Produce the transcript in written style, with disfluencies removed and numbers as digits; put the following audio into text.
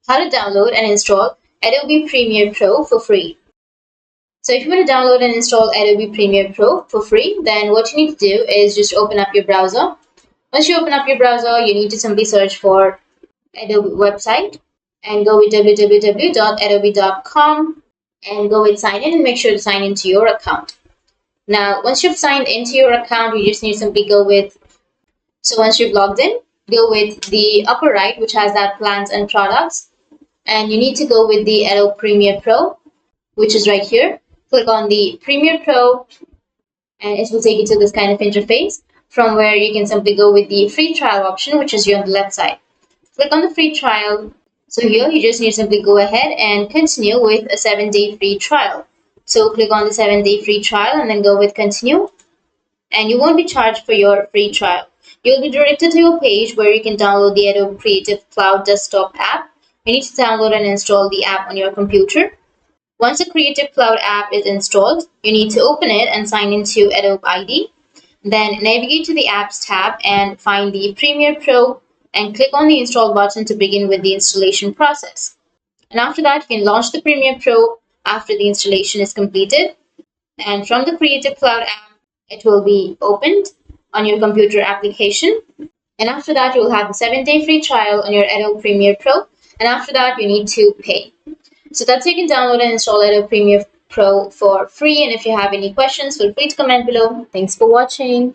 how to download and install Adobe Premiere Pro for free. So if you want to download and install Adobe Premiere Pro for free, then what you need to do is just open up your browser. Once you open up your browser, you need to simply search for Adobe website and go with www.adobe.com and go with sign in and make sure to sign into your account. Now, once you've signed into your account, you just need to simply once you've logged in, go with the upper right, which has that plans and products. And you need to go with the Adobe Premiere Pro, which is right here. Click on the Premiere Pro, and it will take you to this kind of interface from where you can simply go with the free trial option, which is here on the left side. Click on the free trial. So here you just need to simply go ahead and continue with a 7-day free trial. So click on the 7-day free trial and then go with continue. And you won't be charged for your free trial. You'll be directed to a page where you can download the Adobe Creative Cloud desktop app. You need to download and install the app on your computer. Once the Creative Cloud app is installed, you need to open it and sign into Adobe ID. Then navigate to the Apps tab and find the Premiere Pro and click on the Install button to begin with the installation process. And after that, you can launch the Premiere Pro after the installation is completed. And from the Creative Cloud app, it will be opened on your computer application. And after that, you will have the 7-day free trial on your Adobe Premiere Pro. And after that, you need to pay. So that's how you can download and install Adobe Premiere Pro for free. And if you have any questions, feel free to comment below. Thanks for watching.